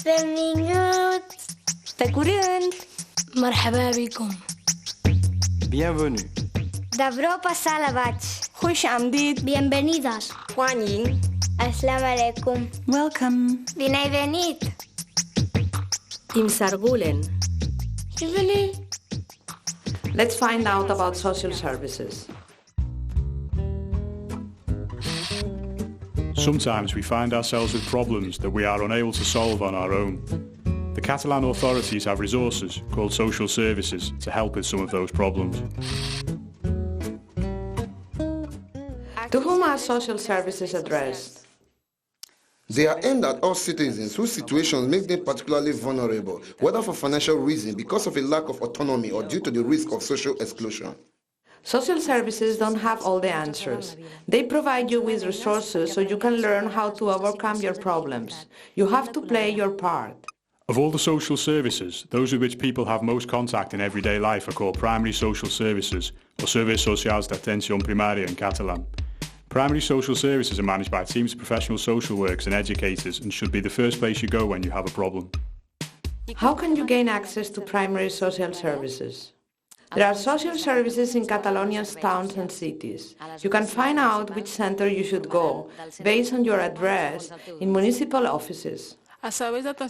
Benvinguts. De curând. مرحبا بكم. Bienvenue. Добро пожаловать. خوش آمدید. Bienvenidas. 欢迎. Assalamu alaikum. Welcome. Bine ai venit. Imsargulen. Bienvenue. Let's find out about social services. Sometimes we find ourselves with problems that we are unable to solve on our own. The Catalan authorities have resources called social services to help with some of those problems. To whom are social services addressed? They are aimed at all citizens whose situations make them particularly vulnerable, whether for financial reasons, because of a lack of autonomy, or due to the risk of social exclusion. Social services don't have all the answers. They provide you with resources so you can learn how to overcome your problems. You have to play your part. Of all the social services, those with which people have most contact in everyday life are called primary social services, or Serveis Socials d'Atenció Primària in Catalan. Primary social services are managed by teams of professional social workers and educators and should be the first place you go when you have a problem. How can you gain access to primary social services? There are social services in Catalonia's towns and cities. You can find out which center you should go based on your address in municipal offices.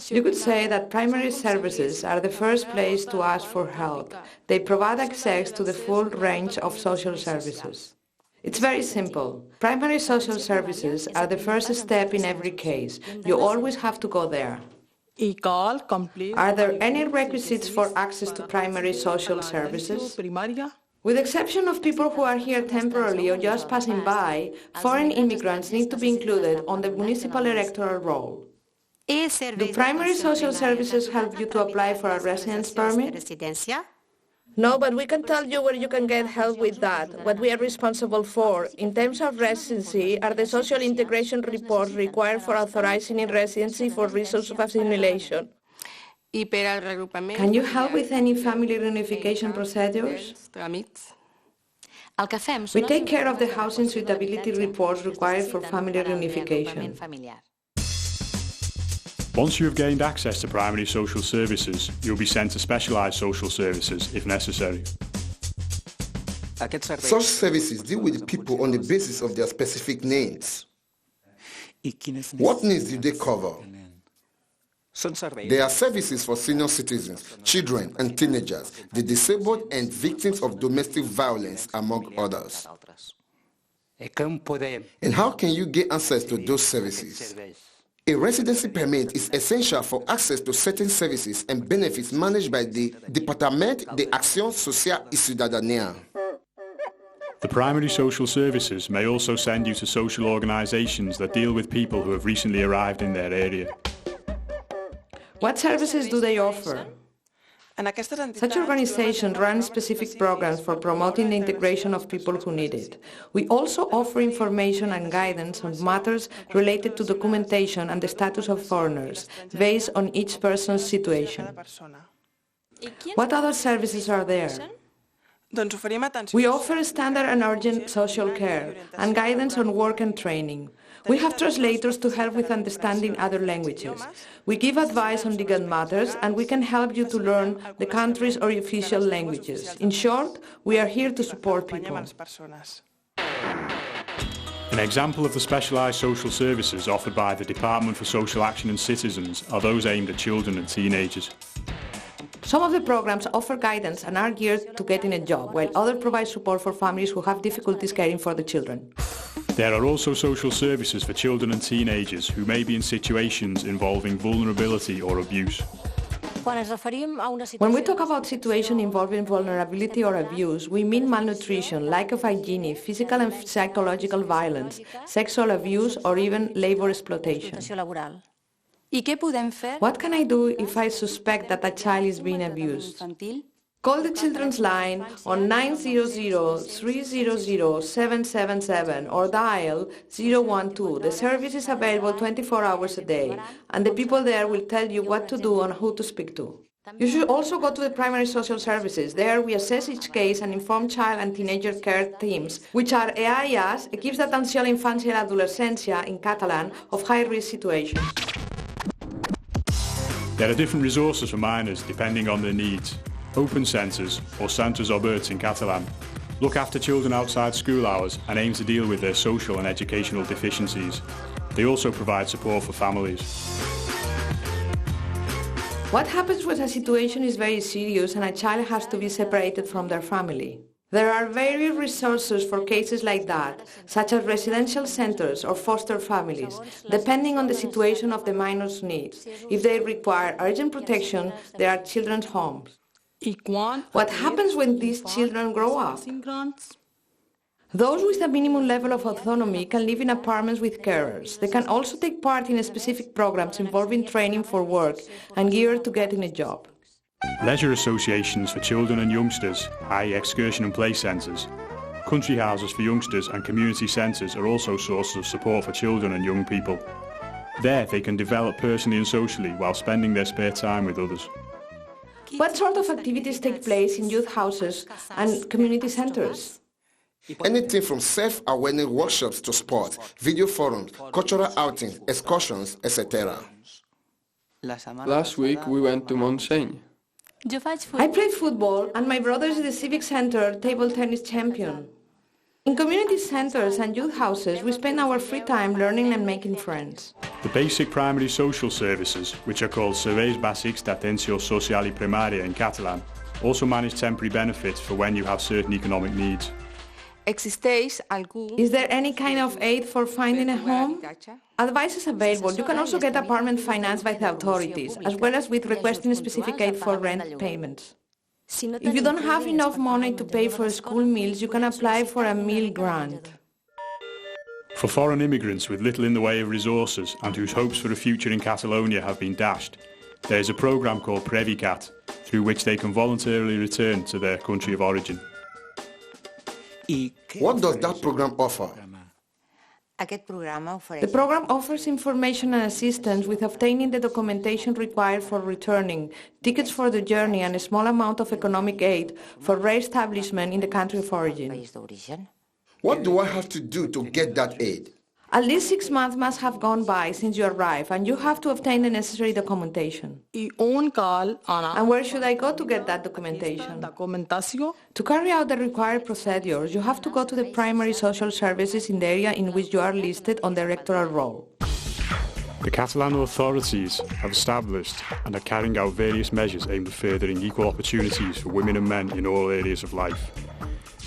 You could say that primary services are the first place to ask for help. They provide access to the full range of social services. It's very simple. Primary social services are the first step in every case. You always have to go there. Are there any requisites for access to primary social services? With the exception of people who are here temporarily or just passing by, foreign immigrants need to be included on the municipal electoral roll. Do primary social services help you to apply for a residence permit? No, but we can tell you where you can get help with that. What we are responsible for, in terms of residency, are the social integration reports required for authorizing in residency for reasons of assimilation. Can you help with any family reunification procedures? We take care of the housing suitability reports required for family reunification. Once you have gained access to primary social services, you'll be sent to specialised social services if necessary. Such services deal with people on the basis of their specific needs. What needs do they cover? There are services for senior citizens, children and teenagers, the disabled and victims of domestic violence, among others. And how can you get access to those services? A residency permit is essential for access to certain services and benefits managed by the Département de Action Sociale et Ciudadania. The primary social services may also send you to social organisations that deal with people who have recently arrived in their area. What services do they offer? Such organizations run specific programs for promoting the integration of people who need it. We also offer information and guidance on matters related to documentation and the status of foreigners, based on each person's situation. What other services are there? We offer standard and urgent social care and guidance on work and training. We have translators to help with understanding other languages. We give advice on legal matters, and we can help you to learn the country's or official languages. In short, we are here to support people. An example of the specialised social services offered by the Department for Social Action and Citizens are those aimed at children and teenagers. Some of the programs offer guidance and are geared to getting a job, while others provide support for families who have difficulties caring for the children. There are also social services for children and teenagers who may be in situations involving vulnerability or abuse. When we talk about situations involving vulnerability or abuse, we mean malnutrition, lack of hygiene, physical and psychological violence, sexual abuse, or even labor exploitation. What can I do if I suspect that a child is being abused? Call the Children's Line on 900-300-777 or dial 012. The service is available 24 hours a day, and the people there will tell you what to do and who to speak to. You should also go to the primary social services. There we assess each case and inform child and teenager care teams, which are EAIAs, Equips d'Atenció a la Infància i l'Adolescència in Catalan, of high-risk situations. There are different resources for minors depending on their needs. Open centres, or centres oberts in Catalan, look after children outside school hours and aim to deal with their social and educational deficiencies. They also provide support for families. What happens when a situation is very serious and a child has to be separated from their family? There are various resources for cases like that, such as residential centers or foster families, depending on the situation of the minor's needs. If they require urgent protection, there are children's homes. What happens when these children grow up? Those with a minimum level of autonomy can live in apartments with carers. They can also take part in specific programs involving training for work and geared to getting a job. Leisure associations for children and youngsters, i.e. excursion and play centres, country houses for youngsters and community centres are also sources of support for children and young people. There they can develop personally and socially while spending their spare time with others. What sort of activities take place in youth houses and community centres? Anything from self-awareness workshops to sport, video forums, cultural outings, excursions, etc. Last week we went to Montseny. I played football and my brother is the civic centre table tennis champion. In community centres and youth houses, we spend our free time learning and making friends. The basic primary social services, which are called Serveis Bàsics d'Atenció Social i Primària in Catalan, also manage temporary benefits for when you have certain economic needs. Is there any kind of aid for finding a home? Advice is available. You can also get apartment financed by the authorities, as well as with requesting specific aid for rent payments. If you don't have enough money to pay for school meals, you can apply for a meal grant. For foreign immigrants with little in the way of resources and whose hopes for a future in Catalonia have been dashed, there is a programme called Previcat, through which they can voluntarily return to their country of origin. What does that program offer? The program offers information and assistance with obtaining the documentation required for returning, tickets for the journey, and a small amount of economic aid for re-establishment in the country of origin. What do I have to do to get that aid? At least 6 months must have gone by since you arrived, and you have to obtain the necessary documentation. And where should I go to get that documentation? To carry out the required procedures, you have to go to the primary social services in the area in which you are listed on the electoral roll. The Catalan authorities have established and are carrying out various measures aimed at furthering equal opportunities for women and men in all areas of life.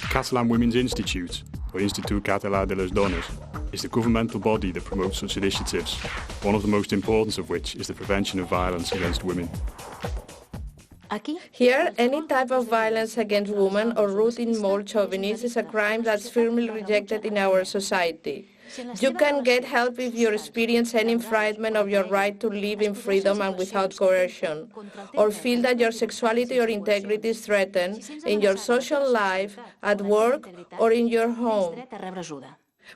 The Catalan Women's Institute, or Institut Català de les Dones, is the governmental body that promotes such initiatives, one of the most important of which is the prevention of violence against women. Here, any type of violence against women or rooted male chauvinism is a crime that's firmly rejected in our society. You can get help if you experience any infringement of your right to live in freedom and without coercion, or feel that your sexuality or integrity is threatened in your social life, at work, or in your home.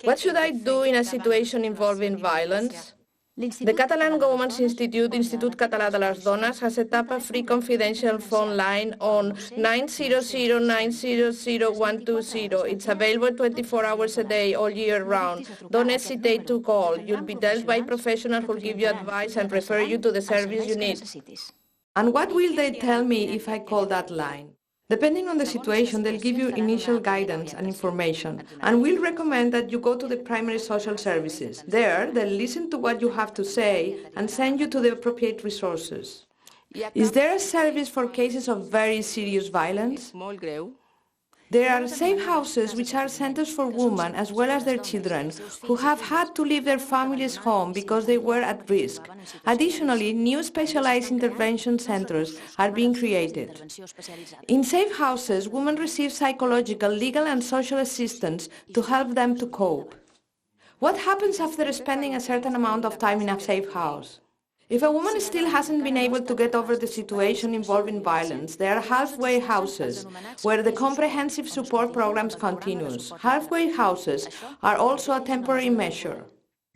What should I do in a situation involving violence? The Catalan Government's Institute, Institut Català de les Dones, has set up a free confidential phone line on 900-900-120. It's available 24 hours a day, all year round. Don't hesitate to call. You'll be dealt by professionals who'll give you advice and refer you to the service you need. And what will they tell me if I call that line? Depending on the situation, they'll give you initial guidance and information, and we'll recommend that you go to the primary social services. There, they'll listen to what you have to say and send you to the appropriate resources. Is there a service for cases of very serious violence? There are safe houses which are centers for women as well as their children who have had to leave their families' home because they were at risk. Additionally, new specialized intervention centers are being created. In safe houses, women receive psychological, legal and social assistance to help them to cope. What happens after spending a certain amount of time in a safe house? If a woman still hasn't been able to get over the situation involving violence, there are halfway houses where the comprehensive support programs continues. Halfway houses are also a temporary measure.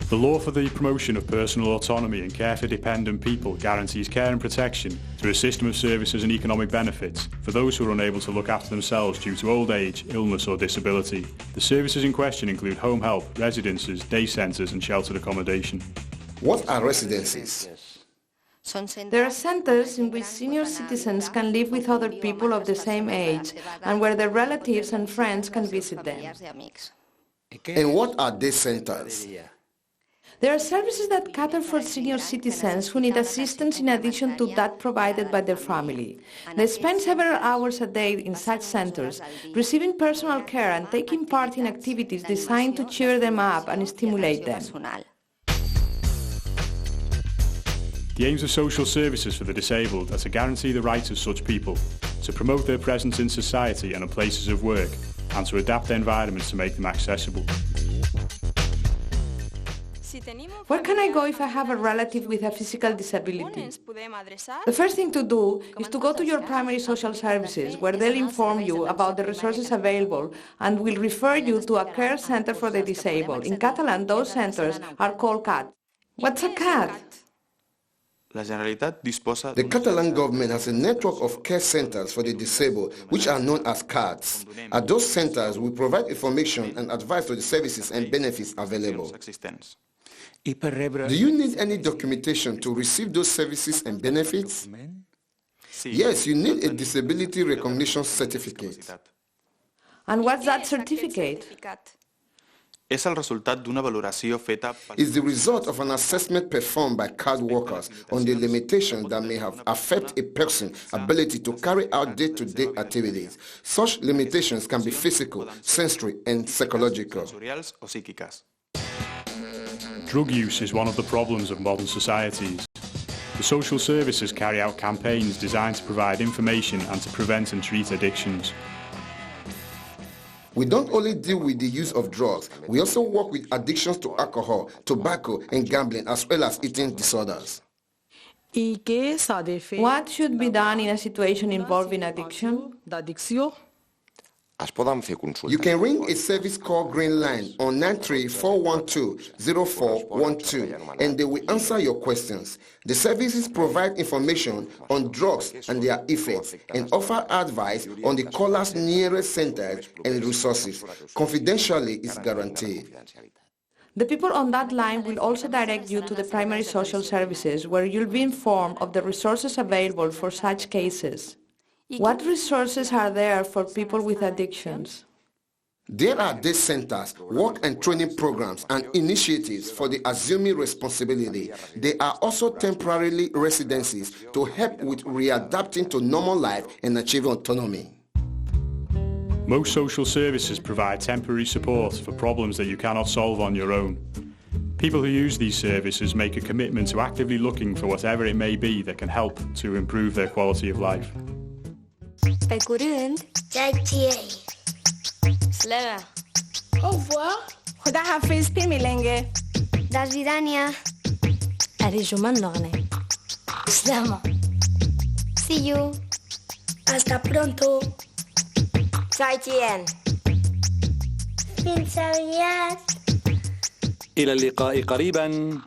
The law for the promotion of personal autonomy and care for dependent people guarantees care and protection through a system of services and economic benefits for those who are unable to look after themselves due to old age, illness or disability. The services in question include home help, residences, day centres and sheltered accommodation. What are residencies? There are centers in which senior citizens can live with other people of the same age and where their relatives and friends can visit them. And what are these centers? There are services that cater for senior citizens who need assistance in addition to that provided by their family. They spend several hours a day in such centers, receiving personal care and taking part in activities designed to cheer them up and stimulate them. The aims of social services for the disabled are to guarantee the rights of such people, to promote their presence in society and in places of work, and to adapt their environments to make them accessible. Where can I go if I have a relative with a physical disability? The first thing to do is to go to your primary social services, where they'll inform you about the resources available and will refer you to a care center for the disabled. In Catalan, those centers are called CAT. What's a CAT? The Catalan government has a network of care centers for the disabled, which are known as CADs. At those centers, we provide information and advice on the services and benefits available. Do you need any documentation to receive those services and benefits? Yes, you need a disability recognition certificate. And what's that certificate? It's the result of an assessment performed by CAD workers on the limitations that may have affect a person's ability to carry out day-to-day activities. Such limitations can be physical, sensory, and psychological. Drug use is one of the problems of modern societies. The social services carry out campaigns designed to provide information and to prevent and treat addictions. We don't only deal with the use of drugs, we also work with addictions to alcohol, tobacco, and gambling, as well as eating disorders. What should be done in a situation involving addiction? You can ring a service call Green Line on 93412-0412 and they will answer your questions. The services provide information on drugs and their effects and offer advice on the caller's nearest centers and resources. Confidentially is guaranteed. The people on that line will also direct you to the primary social services, where you'll be informed of the resources available for such cases. What resources are there for people with addictions? There are day centers, work and training programs, and initiatives for the assuming responsibility. There are also temporary residencies to help with readapting to normal life and achieving autonomy. Most social services provide temporary support for problems that you cannot solve on your own. People who use these services make a commitment to actively looking for whatever it may be that can help to improve their quality of life. Pe curând. Sleva. Au revoir. خدا حافظ پی میلنگه. До свидания. Arejumăn norne. Slama. See you. Hasta pronto. 再见. Fins aviat. إلى اللقاء قريبا.